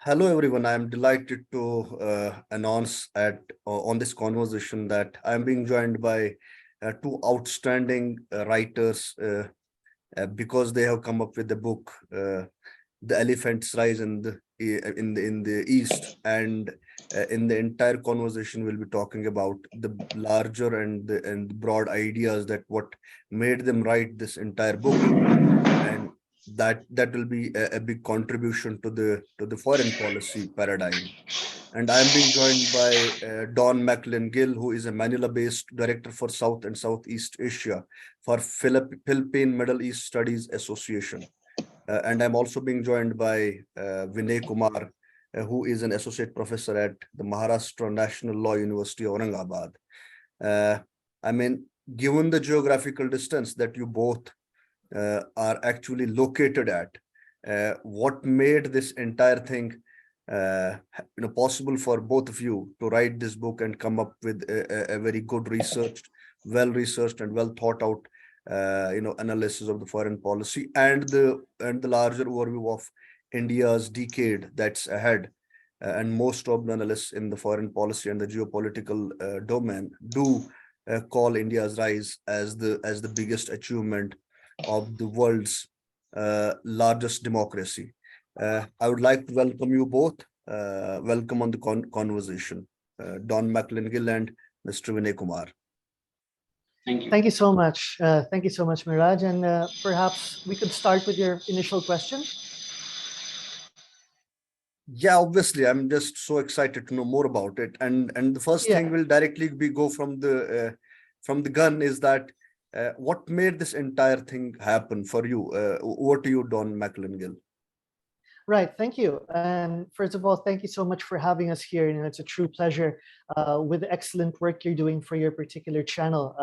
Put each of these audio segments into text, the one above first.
Hello, everyone. I am delighted to announce on this conversation that I am being joined by two outstanding writers because they have come up with the book, "The Elephant's Rise in the East," and in the entire conversation, we'll be talking about the larger and broad ideas that what made them write this entire book, and that will be a big contribution to the foreign policy paradigm. And I'm being joined by Don McLain Gill, who is a Manila-based director for South and Southeast Asia for Philippine Middle East Studies Association. And I'm also being joined by Vinay Kumar, who is an associate professor at the Maharashtra National Law University, Aurangabad. Uh, I mean, given the geographical distance that you both are actually located at, what made this entire thing possible for both of you to write this book and come up with a very good researched, well researched and well thought out analysis of the foreign policy and the larger overview of India's decade that's ahead. And most of the analysts in the foreign policy and the geopolitical domain do call India's rise as the biggest achievement of the world's largest democracy. I would like to welcome you both. Welcome on the conversation, Don McLain Gill and Mr. Vinay Kumar. Thank you. Thank you so much. Thank you so much, Miraj. And perhaps we could start with your initial question. Yeah, obviously, I'm just so excited to know more about it. And the first thing will directly go from the gun is that what made this entire thing happen for you? Over to you, Don McLain Gill. Right. Thank you. And first of all, thank you so much for having us here. It's a true pleasure with the excellent work you're doing for your particular channel,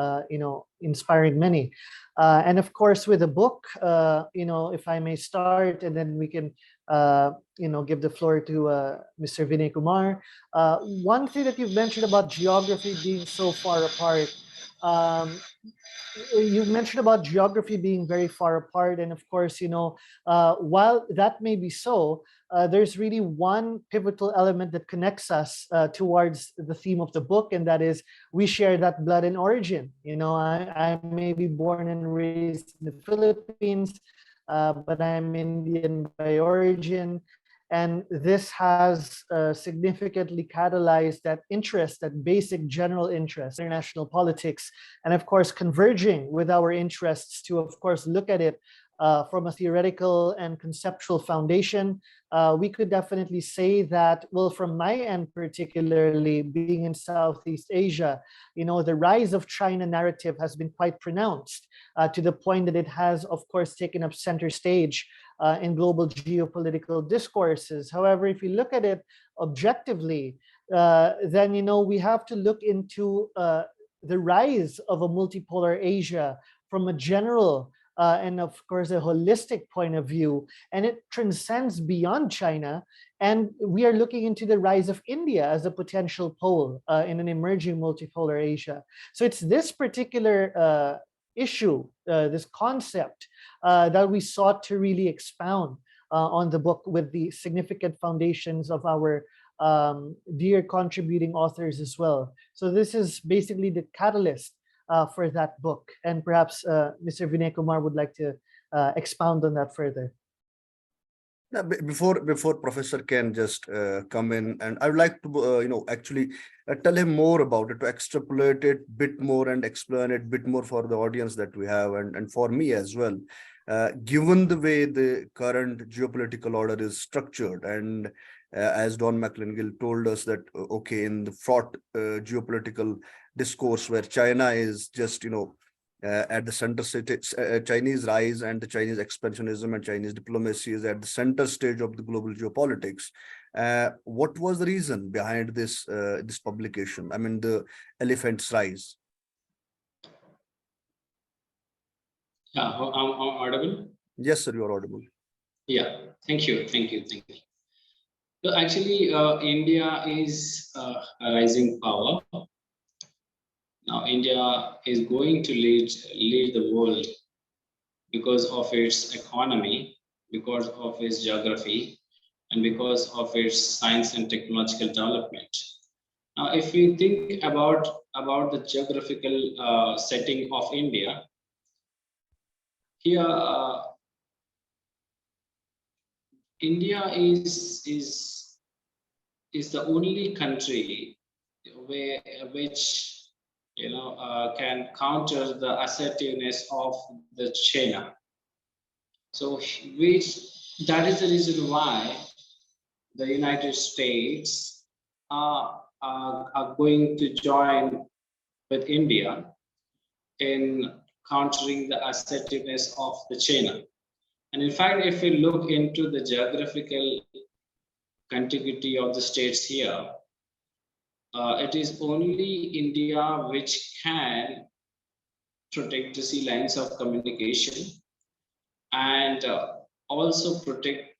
inspiring many. And of course, with the book, if I may start, and then we can, give the floor to Mr. Vinay Kumar. One thing that you've mentioned about geography being so far apart, you mentioned about geography being very far apart, and of course, while that may be so, there's really one pivotal element that connects us towards the theme of the book, and that is we share that blood and origin. I may be born and raised in the Philippines, but I'm Indian by origin. And this has significantly catalyzed that interest, that basic general interest, international politics, and of course, converging with our interests to, of course, look at it from a theoretical and conceptual foundation. We could definitely say that, well, from my end, particularly being in Southeast Asia, the rise of China narrative has been quite pronounced to the point that it has, of course, taken up center stage in global geopolitical discourses. However, if you look at it objectively, then we have to look into the rise of a multipolar Asia from a general and of course a holistic point of view, and it transcends beyond China. And we are looking into the rise of India as a potential pole in an emerging multipolar Asia. So it's this particular issue, this concept that we sought to really expound on the book with the significant foundations of our dear contributing authors as well. So this is basically the catalyst for that book. And perhaps Mr. Vinay Kumar would like to expound on that further. Now, before Professor can just come in, and I would like to actually tell him more about it, to extrapolate it a bit more and explain it a bit more for the audience that we have, and for me as well. Given the way the current geopolitical order is structured, and as Don McLain Gill told us that, okay, in the fraught geopolitical discourse where China is just, at the center stage, Chinese rise and the Chinese expansionism and Chinese diplomacy is at the center stage of the global geopolitics. What was the reason behind this publication? I mean, the Elephant's Rise. Yeah, I'm audible? Yes, sir, you are audible. Yeah, thank you. So actually, India is a rising power. Now, India is going to lead the world because of its economy, because of its geography, and because of its science and technological development. Now, if we think about the geographical setting of India, here India is the only country where which can counter the assertiveness of the China. So, which that is the reason why the United States are going to join with India in countering the assertiveness of the China. And in fact, if we look into the geographical contiguity of the states here, it is only India which can protect the sea lines of communication and also protect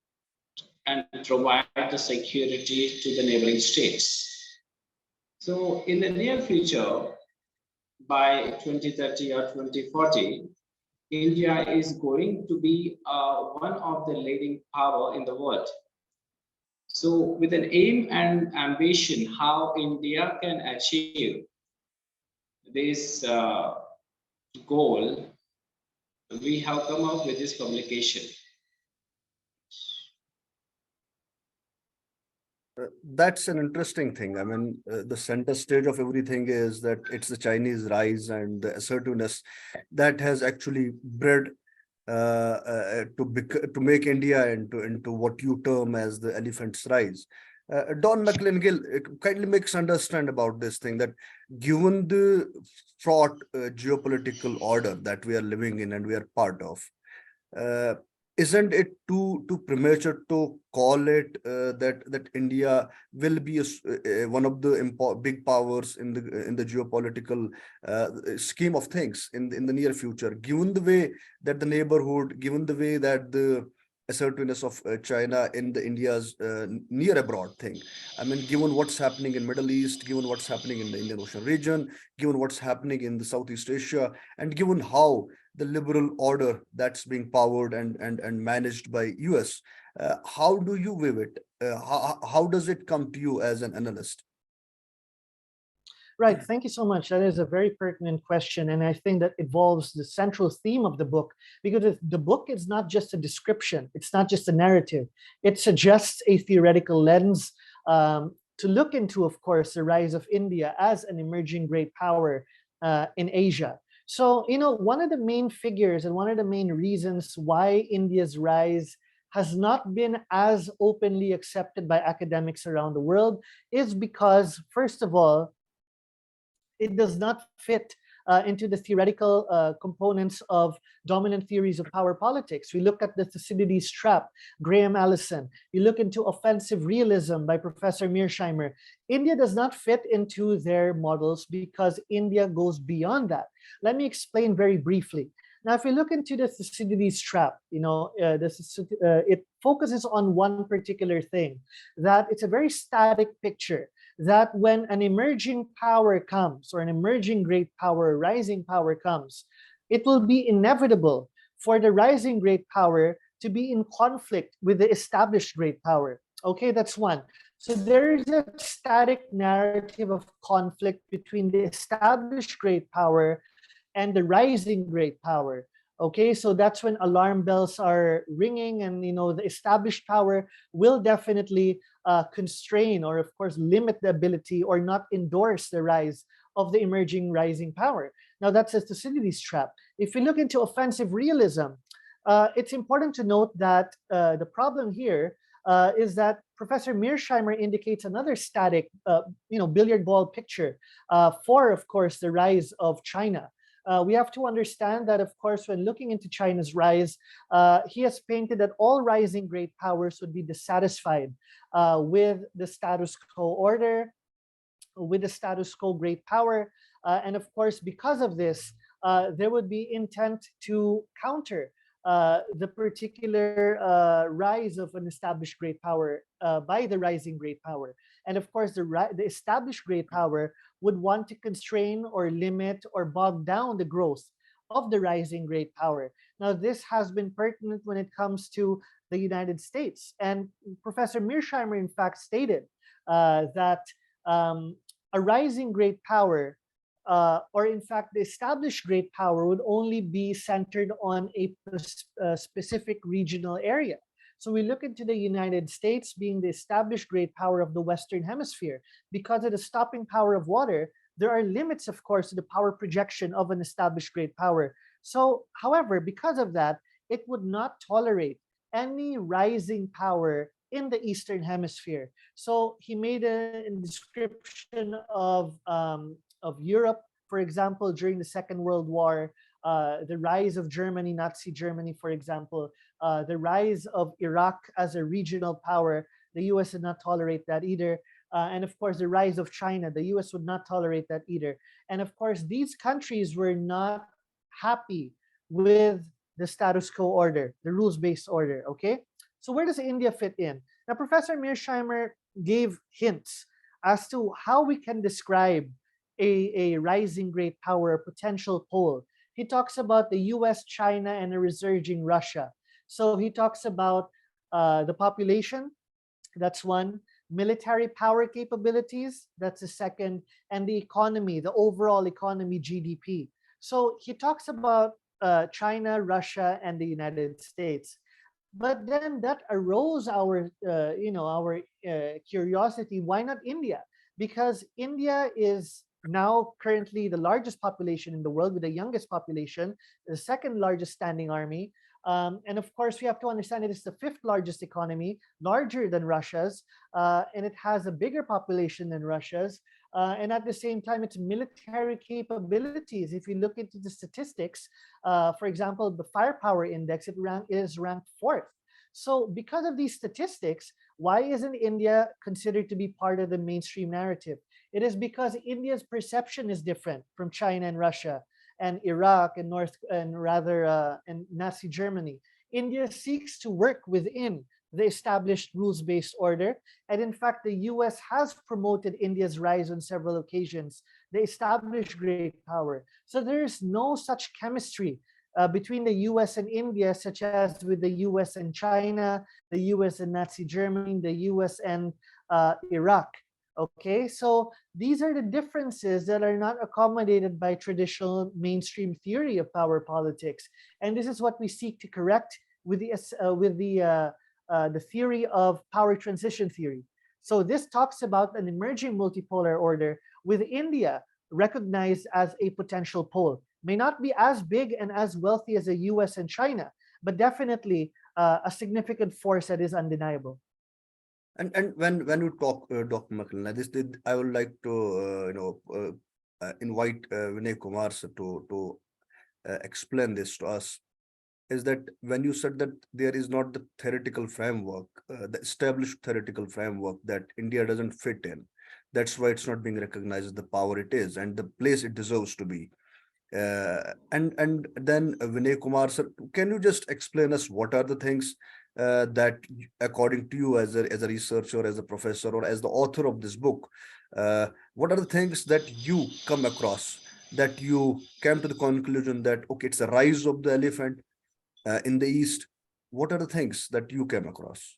and provide the security to the neighboring states. So in the near future, by 2030 or 2040, India is going to be one of the leading power in the world. So with an aim and ambition, how India can achieve this goal, we have come up with this publication. That's an interesting thing. I mean, the center stage of everything is that it's the Chinese rise and the assertiveness that has actually bred to make India into what you term as the elephant's rise. Don McLain Gill, kindly makes understand about this thing that given the fraught geopolitical order that we are living in and we are part of, uh, isn't it too premature to call it that India will be one of the big powers in the geopolitical scheme of things in the near future, given the way that the neighborhood, given the way that the assertiveness of China in the India's near abroad thing. I mean, given what's happening in Middle East, given what's happening in the Indian Ocean region, given what's happening in the Southeast Asia, and given how the liberal order that's being powered and managed by US. How do you view it? How does it come to you as an analyst? Right. Thank you so much. That is a very pertinent question. And I think that involves the central theme of the book, because the book is not just a description, it's not just a narrative. It suggests a theoretical lens to look into, of course, the rise of India as an emerging great power in Asia. So, one of the main figures and one of the main reasons why India's rise has not been as openly accepted by academics around the world is because, first of all, it does not fit into the theoretical components of dominant theories of power politics. We look at the Thucydides trap, Graham Allison. You look into offensive realism by Professor Mearsheimer. India does not fit into their models because India goes beyond that. Let me explain very briefly. Now, if we look into the Thucydides trap, it focuses on one particular thing, that it's a very static picture, that when an emerging power comes, or an emerging great power, rising power comes, it will be inevitable for the rising great power to be in conflict with the established great power. Okay, that's one. So there is a static narrative of conflict between the established great power and the rising great power. Okay, so that's when alarm bells are ringing, and the established power will definitely constrain, or of course limit the ability or not endorse the rise of the emerging rising power. Now that's a Thucydides trap. If we look into offensive realism, it's important to note that the problem here is that Professor Mearsheimer indicates another static, billiard ball picture for, of course, the rise of China. We have to understand that, of course, when looking into China's rise, he has painted that all rising great powers would be dissatisfied with the status quo order, with the status quo great power. And of course, because of this, there would be intent to counter the particular rise of an established great power by the rising great power. And of course, the established great power would want to constrain or limit or bog down the growth of the rising great power. Now, this has been pertinent when it comes to the United States. And Professor Mearsheimer, in fact, stated that a rising great power, or in fact, the established great power, would only be centered on a specific regional area. So we look into the United States being the established great power of the Western Hemisphere. Because of the stopping power of water, there are limits, of course, to the power projection of an established great power. So, however, because of that, it would not tolerate any rising power in the Eastern Hemisphere. So he made a description of Europe, for example, during the Second World War, the rise of Germany, Nazi Germany, for example, the rise of Iraq as a regional power. The US did not tolerate that either. And of course, the rise of China, the US would not tolerate that either. And of course, these countries were not happy with the status quo order, the rules-based order, okay? So where does India fit in? Now, Professor Mearsheimer gave hints as to how we can describe a rising great power, a potential pole. He talks about the US, China, and a resurging Russia. So he talks about the population, that's one, military power capabilities, that's the second, and the economy, the overall economy, GDP. So he talks about China, Russia, and the United States. But then that arose our, our curiosity. Why not India? Because India is now currently the largest population in the world, with the youngest population, the second largest standing army. And of course, we have to understand it is the fifth largest economy, larger than Russia's, and it has a bigger population than Russia's. And at the same time, its military capabilities, if you look into the statistics, for example, the firepower index, it is ranked fourth. So because of these statistics, why isn't India considered to be part of the mainstream narrative? It is because India's perception is different from China and Russia and Iraq and and Nazi Germany. India seeks to work within the established rules-based order. And in fact, the US has promoted India's rise on several occasions, the established great power. So there's no such chemistry between the US and India, such as with the US and China, the US and Nazi Germany, the US and Iraq. Okay, so these are the differences that are not accommodated by traditional mainstream theory of power politics, and this is what we seek to correct with the theory of power transition theory. So this talks about an emerging multipolar order with India recognized as a potential pole. May not be as big and as wealthy as the US and China, but definitely a significant force that is undeniable. And when you talk, Dr. McLain, I would like to invite Vinay Kumar to explain this to us. Is that when you said that there is not the theoretical framework, the established theoretical framework that India doesn't fit in, that's why it's not being recognized as the power it is and the place it deserves to be. And then Vinay Kumar sir, can you just explain us what are the things that according to you as a researcher, as a professor, or as the author of this book, what are the things that you come across that you came to the conclusion that okay, it's a rise of the elephant in the East? What are the things that you came across?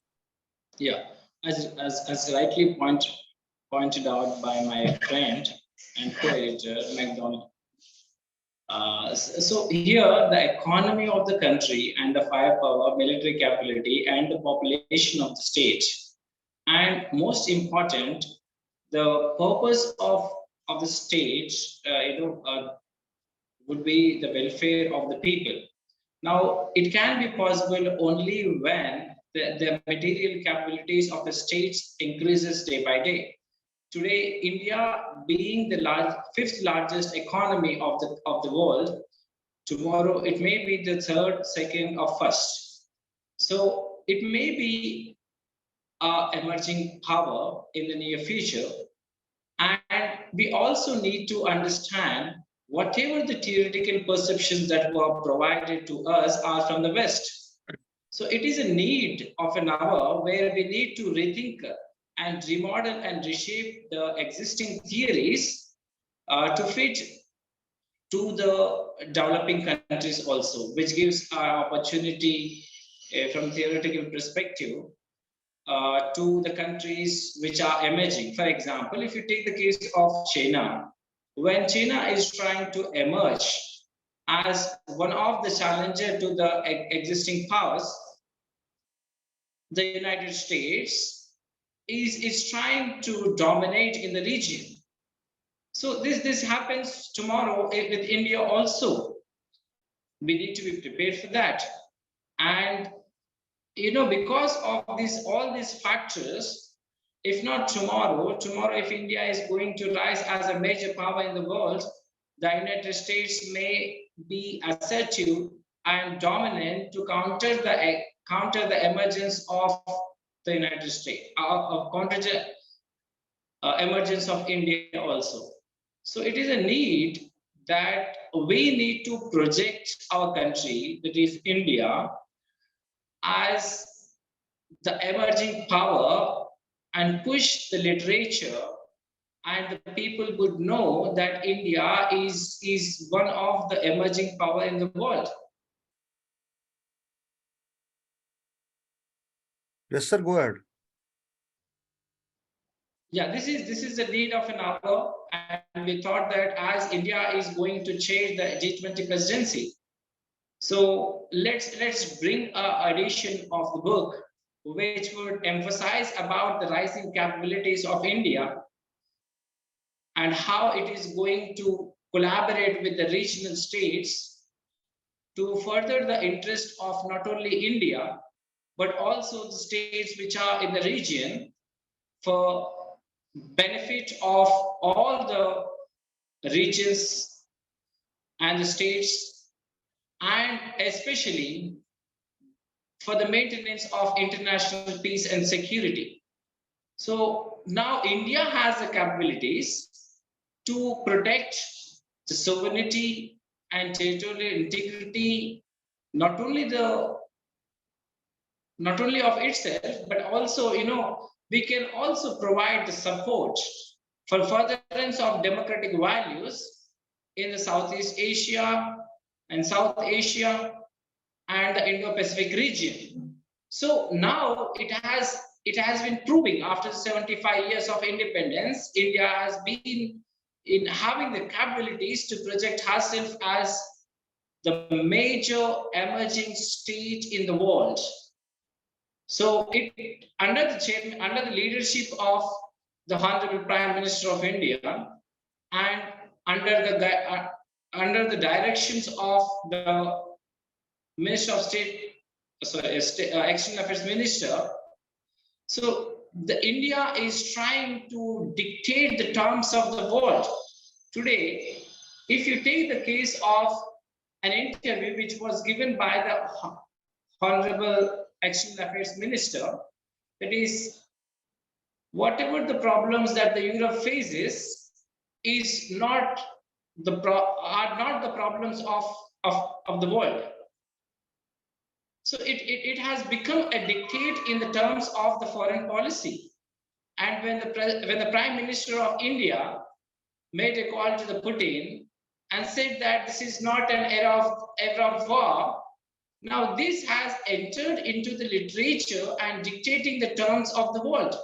Yeah, as rightly pointed out by my friend and co-editor McDonald. So here, the economy of the country and the firepower, military capability, and the population of the state, and most important, the purpose of the state, would be the welfare of the people. Now, it can be possible only when the material capabilities of the states increases day by day. Today, India being the fifth largest economy of the world, tomorrow it may be the third, second, or first. So it may be an emerging power in the near future. And we also need to understand whatever the theoretical perceptions that were provided to us are from the West. So it is a need of an hour where we need to rethink and remodel and reshape the existing theories to fit to the developing countries also, which gives our opportunity from theoretical perspective to the countries which are emerging. For example, if you take the case of China, when China is trying to emerge as one of the challenger to the existing powers, the United States is trying to dominate in the region. So this happens tomorrow with India also. We need to be prepared for that. And because of all these factors, if not tomorrow if India is going to rise as a major power in the world, the United States may be assertive and dominant to counter the emergence of the United States, counter the emergence of India also. So it is a need that we need to project our country, that is India, as the emerging power and push the literature, and the people would know that India is one of the emerging power in the world. Yes, sir, go ahead. Yeah, this is the need of an hour, and we thought that as India is going to change the G20 presidency, so let's bring an edition of the book which would emphasize about the rising capabilities of India and how it is going to collaborate with the regional states to further the interest of not only India, but also the states which are in the region for benefit of all the regions and the states, and especially for the maintenance of international peace and security. So now India has the capabilities to protect the sovereignty and territorial integrity, not only of itself, but also, we can also provide the support for furtherance of democratic values in the Southeast Asia and South Asia and the Indo-Pacific region. So now it has been proving after 75 years of independence, India has been in having the capabilities to project herself as the major emerging state in the world. So under the leadership of the Honorable Prime Minister of India, and under the directions of the Minister of State, External Affairs Minister, so the India is trying to dictate the terms of the world. Today, if you take the case of an interview which was given by the Honorable External Affairs Minister, that is, whatever the problems that the Europe faces is not are not the problems of the world. So it has become a dictate in the terms of the foreign policy. And when the Prime Minister of India made a call to the Putin and said that this is not an era of war, now this has entered into the literature and dictating the terms of the world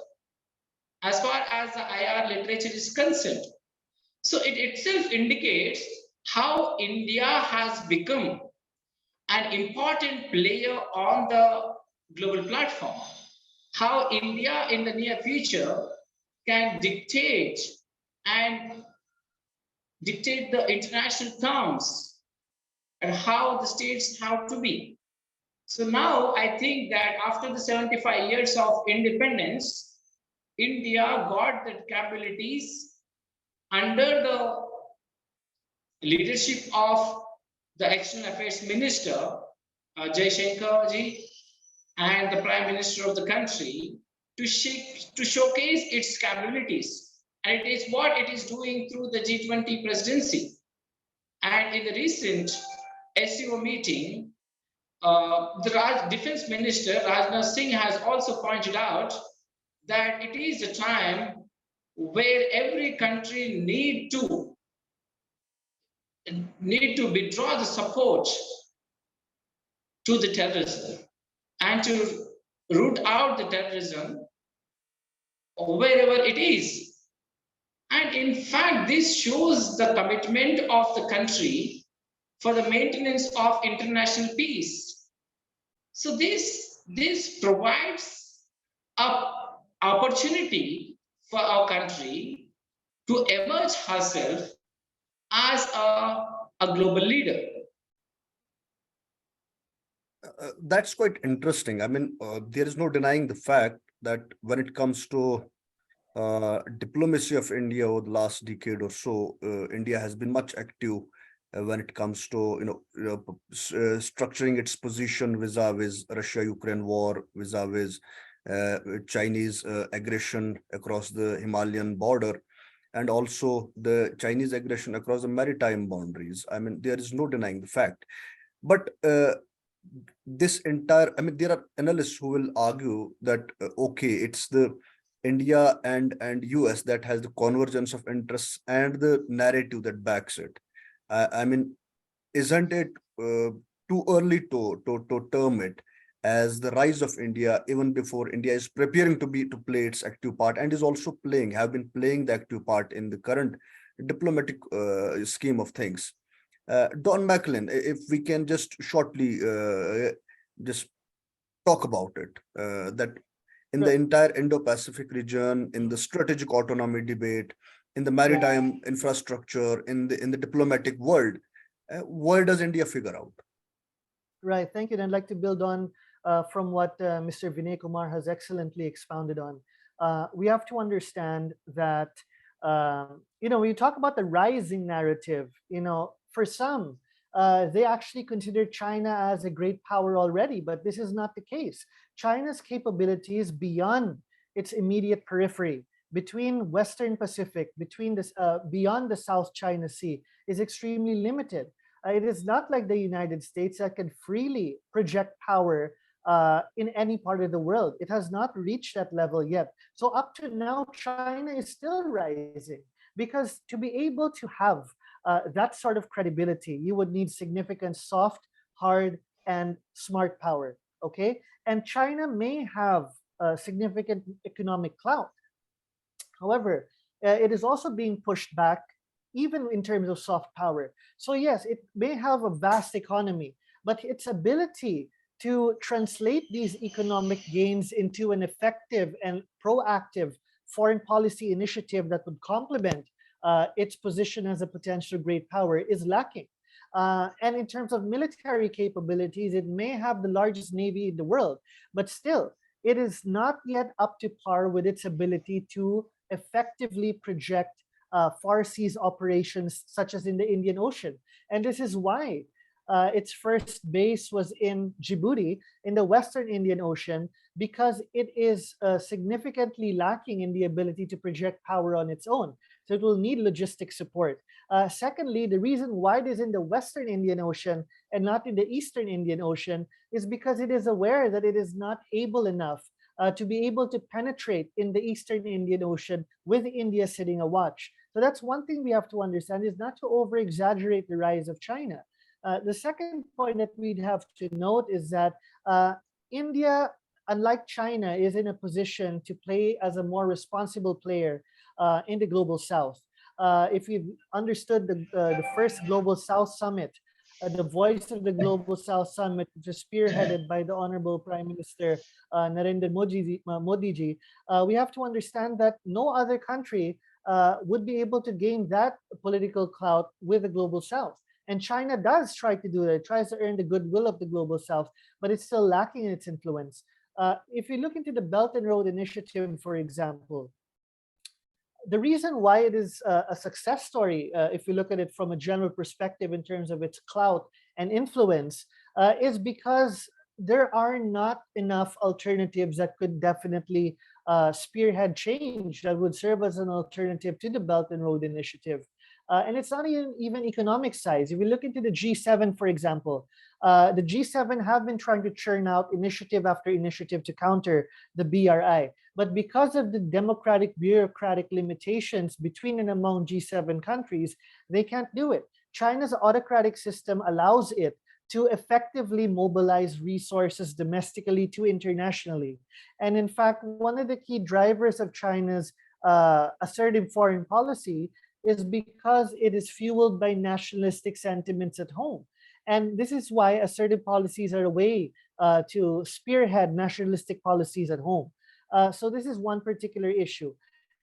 as far as the IR literature is concerned. So it itself indicates how India has become an important player on the global platform. How India in the near future can dictate the international terms and how the states have to be. So now I think that after the 75 years of independence, India got the capabilities under the leadership of the External Affairs Minister, Jaishankar ji, and the Prime Minister of the country to showcase its capabilities. And it is what it is doing through the G20 presidency. And in the recent SEO meeting, the Defense Minister, Rajnath Singh, has also pointed out that it is a time where every country need to withdraw the support to the terrorism. and to root out the terrorism wherever it is. And in fact, this shows the commitment of the country for the maintenance of international peace. So this provides a opportunity for our country to emerge herself as a global leader. That's quite interesting. I mean, there is no denying the fact that when it comes to diplomacy of India over the last decade or so, India has been much active when it comes to structuring its position vis-a-vis Russia-Ukraine war, vis-a-vis Chinese aggression across the Himalayan border, and also the Chinese aggression across the maritime boundaries. I mean, there is no denying the fact. But this entire, I mean, there are analysts who will argue that okay, it's the India and US that has the convergence of interests and the narrative that backs it. I mean, isn't it too early to term it as the rise of India, even before India is preparing to play its active part, and is also have been playing the active part in the current diplomatic scheme of things? Don McLain, if we can just shortly just talk about it, that in the entire Indo-Pacific region, in the strategic autonomy debate, in the maritime infrastructure, in the diplomatic world, where does India figure out? Right. Thank you. And I'd like to build on from what Mr. Vinay Kumar has excellently expounded on. We have to understand that, when you talk about the rising narrative, for some, they actually consider China as a great power already, but this is not the case. China's capabilities beyond its immediate periphery, between Western Pacific, between this, beyond the South China Sea, is extremely limited. It is not like the United States that can freely project power in any part of the world. It has not reached that level yet. So up to now, China is still rising, because to be able to have that sort of credibility, you would need significant soft, hard, and smart power. Okay, and China may have significant economic clout. However, it is also being pushed back, even in terms of soft power. So yes, it may have a vast economy, but its ability to translate these economic gains into an effective and proactive foreign policy initiative that would complement its position as a potential great power is lacking. And in terms of military capabilities, it may have the largest navy in the world, but still, it is not yet up to par with its ability to effectively project far seas operations, such as in the Indian Ocean. And this is why its first base was in Djibouti in the Western Indian Ocean, because it is significantly lacking in the ability to project power on its own. So it will need logistic support. Secondly, the reason why it is in the Western Indian Ocean and not in the Eastern Indian Ocean is because it is aware that it is not able enough to be able to penetrate in the Eastern Indian Ocean with India sitting a watch. So that's one thing we have to understand, is not to over-exaggerate the rise of China. The second point that we'd have to note is that India, unlike China, is in a position to play as a more responsible player in the Global South. If you've understood the first Global South Summit, the Voice of the Global South Summit, which is spearheaded by the Honorable Prime Minister Narendra Modi ji, we have to understand that no other country would be able to gain that political clout with the Global South. And China does try to do that. It tries to earn the goodwill of the Global South, but it's still lacking in its influence. If you look into the Belt and Road Initiative, for example, the reason why it is a success story, if you look at it from a general perspective in terms of its clout and influence, is because there are not enough alternatives that could definitely spearhead change that would serve as an alternative to the Belt and Road Initiative. And it's not even economic size. If you look into the G7, for example, the G7 have been trying to churn out initiative after initiative to counter the BRI. But because of the democratic bureaucratic limitations between and among G7 countries, they can't do it. China's autocratic system allows it to effectively mobilize resources domestically to internationally. And in fact, one of the key drivers of China's assertive foreign policy is because it is fueled by nationalistic sentiments at home. And this is why assertive policies are a way to spearhead nationalistic policies at home. So this is one particular issue.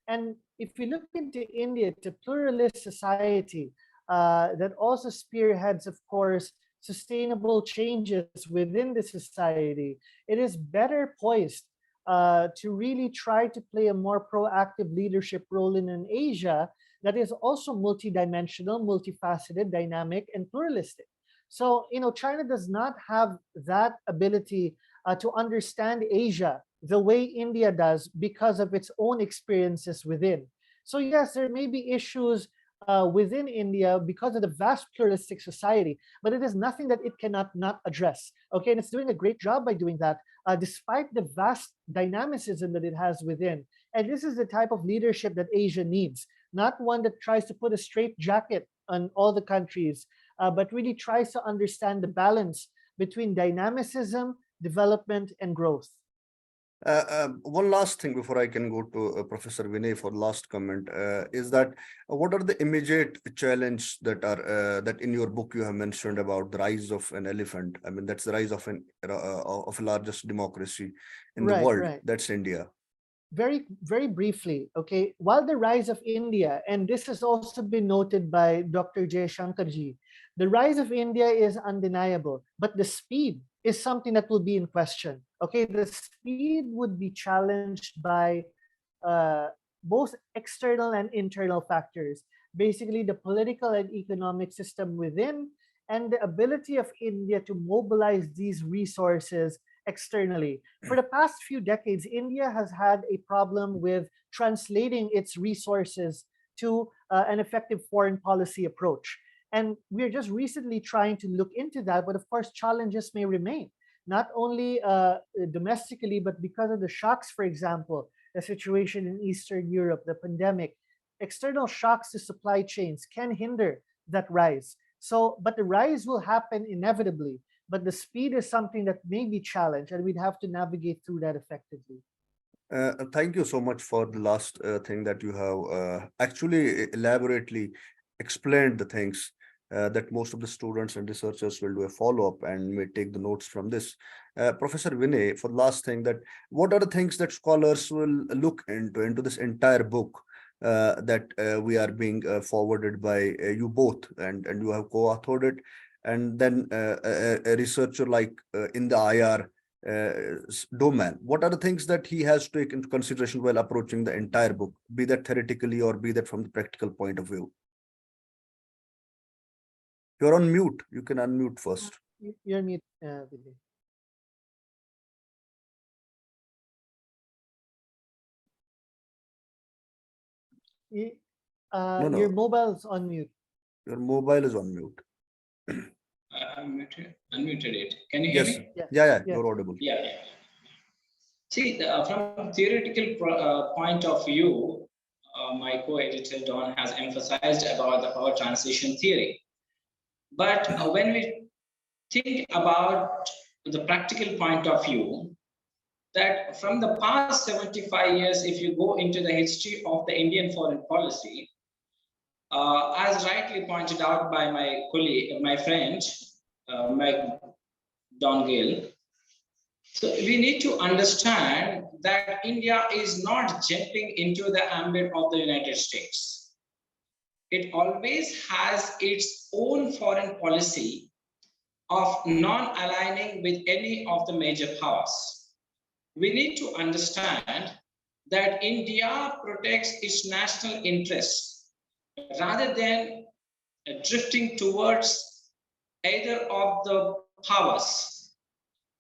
And if we look into India, it's a pluralist society that also spearheads, of course, sustainable changes within the society. It is better poised to really try to play a more proactive leadership role in an Asia that is also multidimensional, multifaceted, dynamic, and pluralistic. So, China does not have that ability to understand Asia the way India does because of its own experiences within. So, yes, there may be issues within India because of the vast pluralistic society, but it is nothing that it cannot not address. Okay, and it's doing a great job by doing that, despite the vast dynamicism that it has within. And this is the type of leadership that Asia needs, not one that tries to put a straight jacket on all the countries, but really tries to understand the balance between dynamicism, development, and growth. One last thing before I can go to Professor Vinay for last comment is that what are the immediate challenge that in your book you have mentioned about the rise of an elephant? I mean, that's the rise of of a largest democracy in the Right, world. right. That's India. Very, very briefly, okay, while the rise of India, and this has also been noted by Dr. Jayashankarji, the rise of India is undeniable, but the speed is something that will be in question. Okay, the speed would be challenged by both external and internal factors, basically the political and economic system within, and the ability of India to mobilize these resources externally. For the past few decades, India has had a problem with translating its resources to an effective foreign policy approach. And we're just recently trying to look into that, but of course, challenges may remain, not only domestically, but because of the shocks, for example, the situation in Eastern Europe, the pandemic, external shocks to supply chains can hinder that rise. So, but the rise will happen inevitably, but the speed is something that may be challenged, and we'd have to navigate through that effectively. Thank you so much for the last thing that you have actually elaborately explained the things that most of the students and researchers will do a follow-up and may take the notes from this. Professor Vinay, for the last thing, that what are the things that scholars will look into this entire book that we are being forwarded by you both, and you have co-authored it, and then a researcher like in the IR domain, what are the things that he has to take into consideration while approaching the entire book, be that theoretically or be that from the practical point of view? You're on mute. You can unmute first. You're mute, Vinay. No. Your mobile's on mute. Your mobile is on mute. I unmuted it. Can you hear Yes. me? Yeah. Yes. You're audible. Yeah. See, from theoretical point of view, my co-editor Don has emphasized about the power transition theory. But when we think about the practical point of view, that from the past 75 years, if you go into the history of the Indian foreign policy, as rightly pointed out by my colleague, my friend, Don Gill, so we need to understand that India is not jumping into the ambit of the United States. It always has its own foreign policy of non-aligning with any of the major powers. We need to understand that India protects its national interests rather than drifting towards either of the powers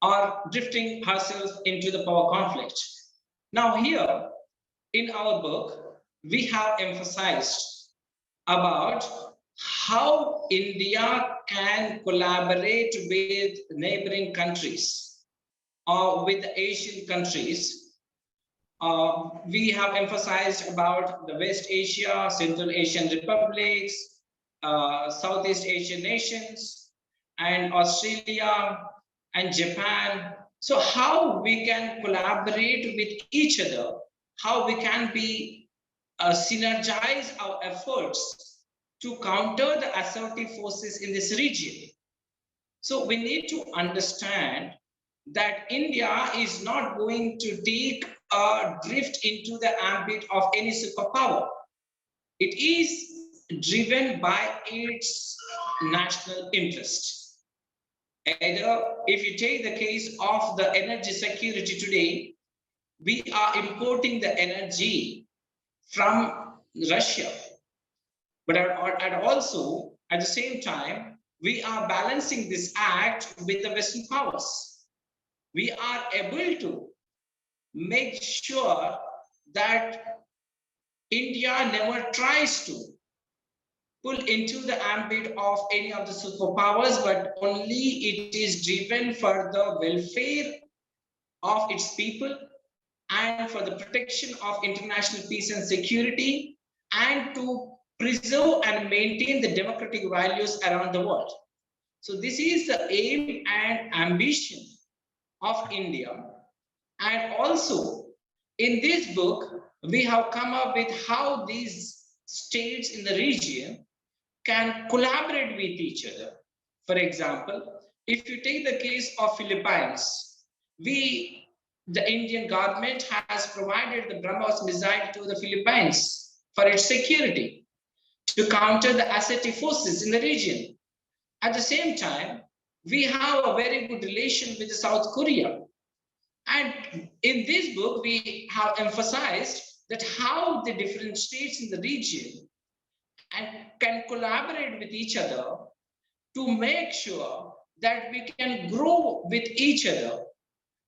or drifting herself into the power conflict. Now here in our book, we have emphasized about how India can collaborate with neighboring countries or with the Asian countries. We have emphasized about the West Asia, Central Asian republics, Southeast Asian nations, and Australia and Japan. So how we can collaborate with each other, how we can be synergize our efforts to counter the assertive forces in this region. So we need to understand that India is not going to take a drift into the ambit of any superpower. It is driven by its national interest. Either if you take the case of the energy security today, we are importing the energy from Russia, but also at the same time, we are balancing this act with the Western powers. We are able to make sure that India never tries to pull into the ambit of any of the superpowers, but only it is driven for the welfare of its people and for the protection of international peace and security, and to preserve and maintain the democratic values around the world. So this is the aim and ambition of India. And also in this book, we have come up with how these states in the region can collaborate with each other. For example, if you take the case of Philippines, the Indian government has provided the BrahMos missile to the Philippines for its security, to counter the assertive forces in the region. At the same time, we have a very good relation with South Korea. And in this book, we have emphasized that how the different states in the region and can collaborate with each other to make sure that we can grow with each other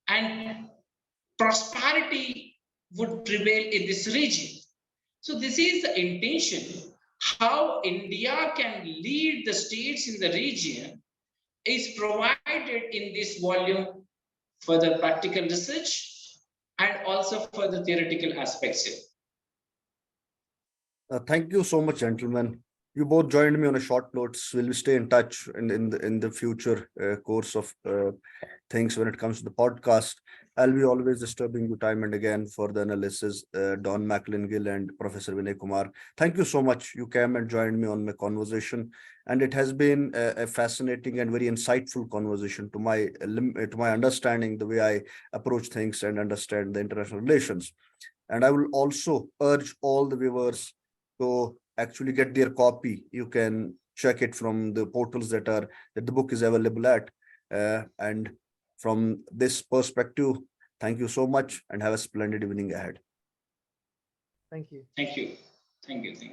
and prosperity would prevail in this region. So this is the intention. How India can lead the states in the region is provided in this volume for the practical research and also for the theoretical aspects. Thank you so much, gentlemen. You both joined me on a short notes. Will we stay in touch in the future course of things when it comes to the podcast? I'll be always disturbing you time and again for the analysis. Don McLain, Gill, and Professor Vinay Kumar. Thank you so much. You came and joined me on my conversation, and it has been a fascinating and very insightful conversation to my understanding the way I approach things and understand the international relations. And I will also urge all the viewers to actually get their copy. You can check it from the portals that the book is available at. And from this perspective, thank you so much and have a splendid evening ahead. Thank you. Thank you. Thank you.